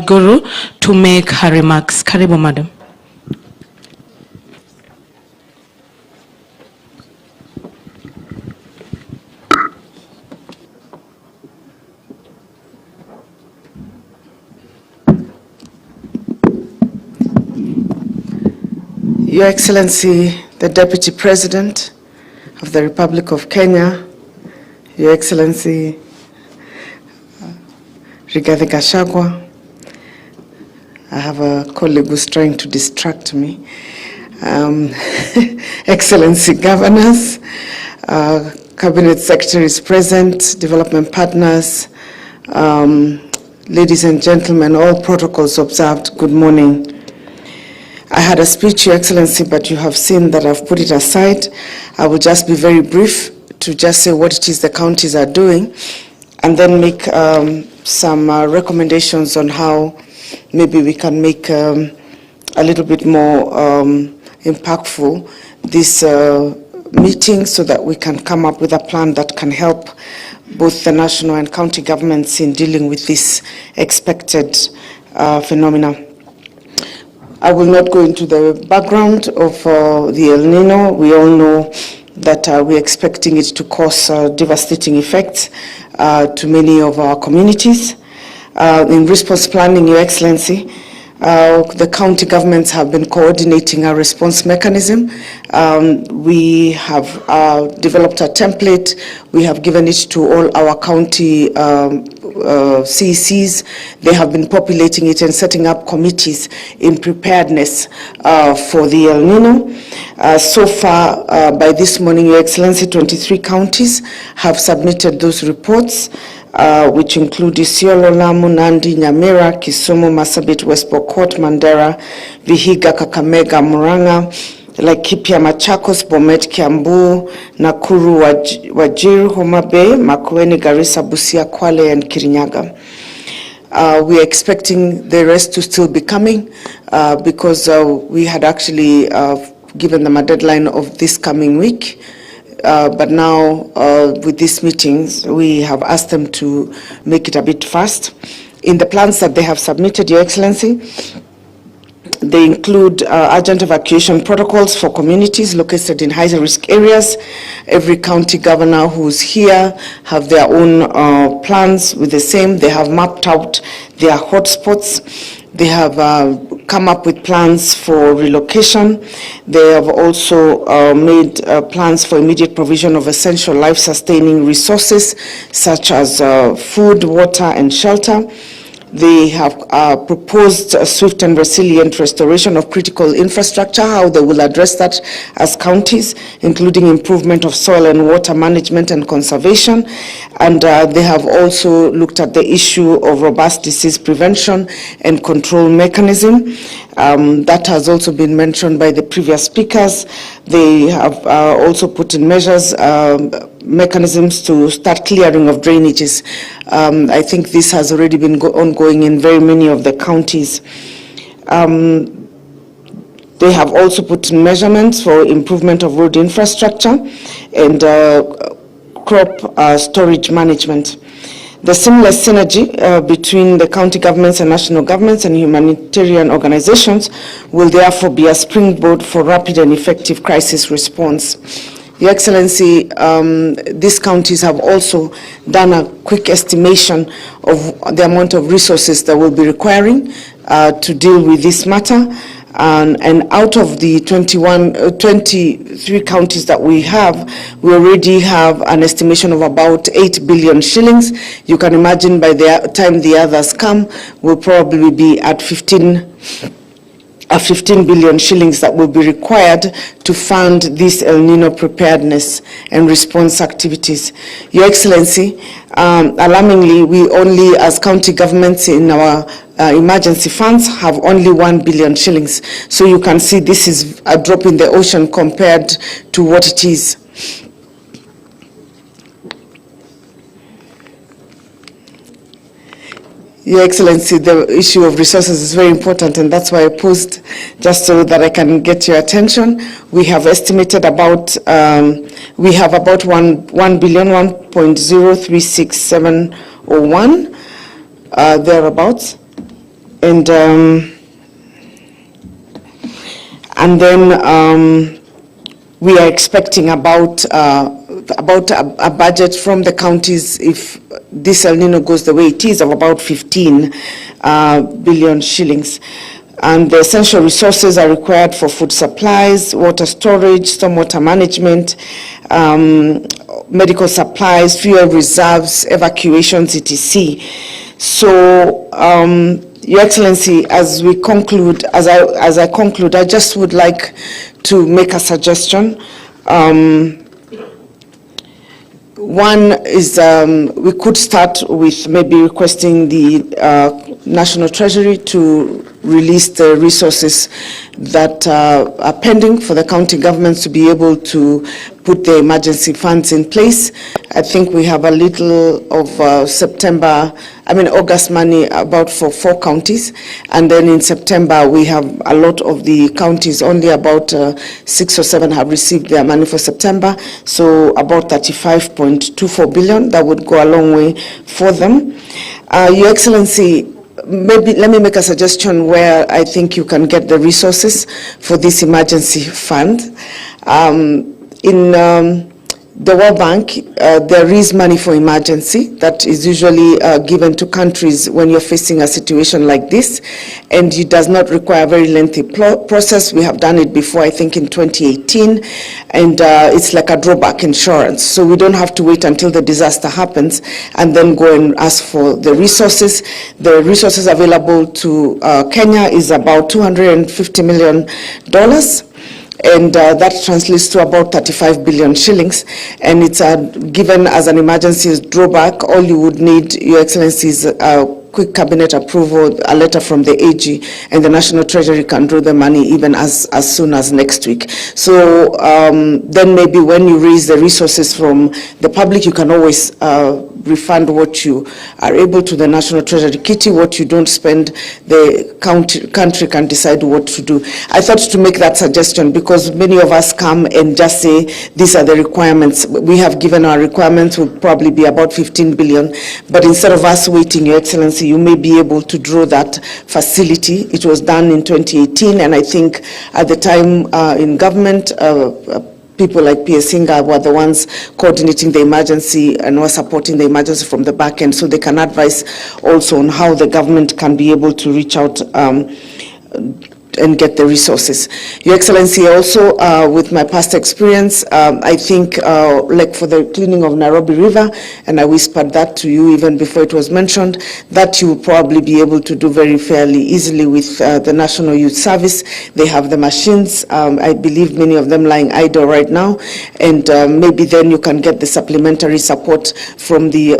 Waiguru to make her remarks. Karibu, madam. Your Excellency, the Deputy President of the Republic of Kenya, Your Excellency, Rigathi Gachaguas. I have a colleague who's trying to distract me. Excellency Governors, Cabinet Secretaries present, development partners, ladies and gentlemen, all protocols observed, good morning. I had a speech, Your Excellency, but you have seen that I've put it aside. I will just be very brief to just say what it is the counties are doing, and then make some recommendations on how maybe we can make a little bit more impactful this meeting, so that we can come up with a plan that can help both the national and county governments in dealing with this expected phenomena. I will not go into the background of the El Nino. We all know that we're expecting it to cause devastating effects to many of our communities. In response planning, Your Excellency, the county governments have been coordinating our response mechanism. We have developed a template. We have given it to all our county CECs. They have been populating it and setting up committees in preparedness for the El Nino. So far, by this morning, Your Excellency, 23 counties have submitted those reports, which include Isiolo, Lamu, Nandi, Nyamira, Kisumu, Marsabit, West Pokot, Mandera, Vihiga, Kakamega, Murang'a, Laikipia, Machakos, Bomet, Kiambu, Nakuru, Wajir, Homa Bay, Makwiny, Garissa, Busia, Kwale, and Kirinyaga. We are expecting the rest to still be coming because we had actually given them a deadline of this coming week. But now, with these meetings, we have asked them to make it a bit fast. In the plans that they have submitted, Your Excellency, they include urgent evacuation protocols for communities located in high-risk areas. Every county governor who's here have their own plans with the same. They have mapped out their hotspots. They have come up with plans for relocation. They have also made plans for immediate provision of essential life-sustaining resources such as food, water, and shelter. They have proposed a swift and resilient restoration of critical infrastructure, how they will address that as counties, including improvement of soil and water management and conservation. And they have also looked at the issue of robust disease prevention and control mechanism. That has also been mentioned by the previous speakers. They have also put in measures, mechanisms to start clearing of drainages. I think this has already been ongoing in very many of the counties. They have also put in measurements for improvement of road infrastructure and crop storage management. The seamless synergy between the county governments and national governments and humanitarian organizations will therefore be a springboard for rapid and effective crisis response. Your Excellency, these counties have also done a quick estimation of the amount of resources that will be requiring to deal with this matter. And out of the 23 counties that we have, we already have an estimation of about 8 billion shillings. You can imagine by the time the others come, we'll probably be at 15 billion shillings that will be required to fund this El Nino preparedness and response activities. Your Excellency, alarmingly, we only, as county governments in our emergency funds, have only 1 billion shillings. So you can see this is a drop in the ocean compared to what it is. Your Excellency, the issue of resources is very important, and that's why I posed, just so that I can get your attention. We have estimated about, we have about 1 billion, 1.036701, thereabouts. And then we are expecting about a budget from the counties, if this El Nino goes the way it is, of about 15 billion shillings. And the essential resources are required for food supplies, water storage, stormwater management, medical supplies, fuel reserves, evacuations, etc. So, Your Excellency, as we conclude, as I conclude, I just would like to make a suggestion. One is we could start with maybe requesting the National Treasury to release the resources that are pending for the county governments to be able to put the emergency funds in place. I think we have a little of August money about for 4 counties, and then in September we have a lot of the counties, only about 6 or 7 have received their money for September, so about 35.24 billion. That would go a long way for them. Your Excellency, maybe let me make a suggestion where I think you can get the resources for this emergency fund. In the World Bank, there is money for emergency that is usually given to countries when you're facing a situation like this, and it does not require a very lengthy process. We have done it before, I think in 2018, and it's like a drawback insurance. So we don't have to wait until the disaster happens and then go and ask for the resources. The resources available to Kenya is about $250 million. And that translates to about 35 billion shillings. And it's given as an emergency drawback. All you would need, Your Excellency, is quick cabinet approval, a letter from the AG, and the National Treasury can draw the money even as soon as next week. So then maybe when you raise the resources from the public, you can always refund what you are able to the National Treasury Kitty. What you don't spend, the country can decide what to do. I thought to make that suggestion because many of us come and just say, these are the requirements. We have given our requirements will probably be about 15 billion, but instead of us waiting, Your Excellency, you may be able to draw that facility. It was done in 2018, and I think at the time in government, people like P.S. Singa were the ones coordinating the emergency and were supporting the emergency from the back end, so they can advise also on how the government can be able to reach out and get the resources. Your Excellency, also with my past experience, I think like for the cleaning of Nairobi River, and I whispered that to you even before it was mentioned, that you will probably be able to do very fairly easily with the National Youth Service. They have the machines, I believe many of them lying idle right now, and maybe then you can get the supplementary support from the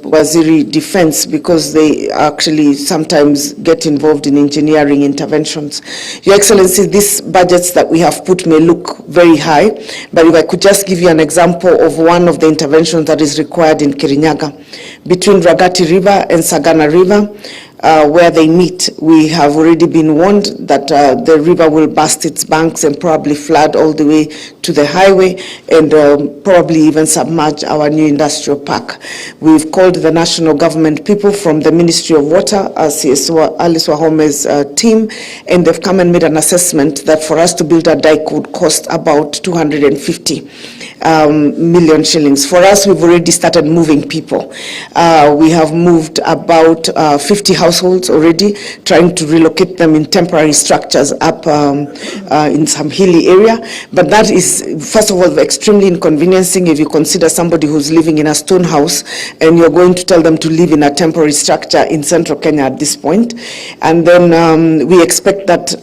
Waziri Defense, because they actually sometimes get involved in engineering interventions. Your Excellency, these budgets that we have put may look very high, but if I could just give you an example of one of the interventions that is required in Kirinyaga. Between Ragati River and Sagana River, where they meet, we have already been warned that the river will burst its banks and probably flood all the way to the highway and probably even submerge our new industrial park. We've called the national government people from the Ministry of Water, CSO Alice Wahome's team, and they've come and made an assessment that for us to build a dike would cost about 250 million shillings. For us, we've already started moving people. We have moved about 50 households already, trying to relocate them in temporary structures up in some hilly area. But that is, first of all, extremely inconveniencing if you consider somebody who's living in a stone house and you're going to tell them to live in a temporary structure in central Kenya at this point. And then we expect that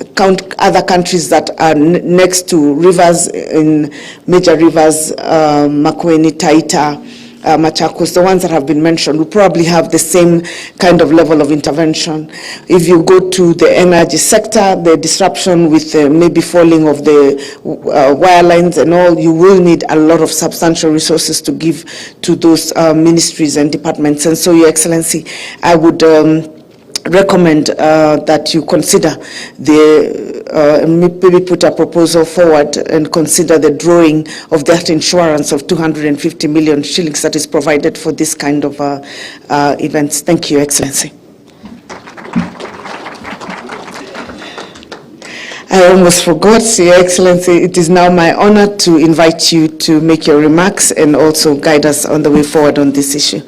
other countries that are next to rivers, in major rivers, Makwiny, Taita, Machakos, the ones that have been mentioned, will probably have the same kind of level of intervention. If you go to the energy sector, the disruption with maybe falling of the wire lines and all, you will need a lot of substantial resources to give to those ministries and departments. And so, Your Excellency, I would recommend that you consider maybe put a proposal forward and consider the drawing of that insurance of 250 million shillings that is provided for this kind of events. Thank you, Your Excellency. I almost forgot, Your Excellency. It is now my honor to invite you to make your remarks and also guide us on the way forward on this issue.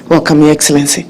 Welcome, Your Excellency.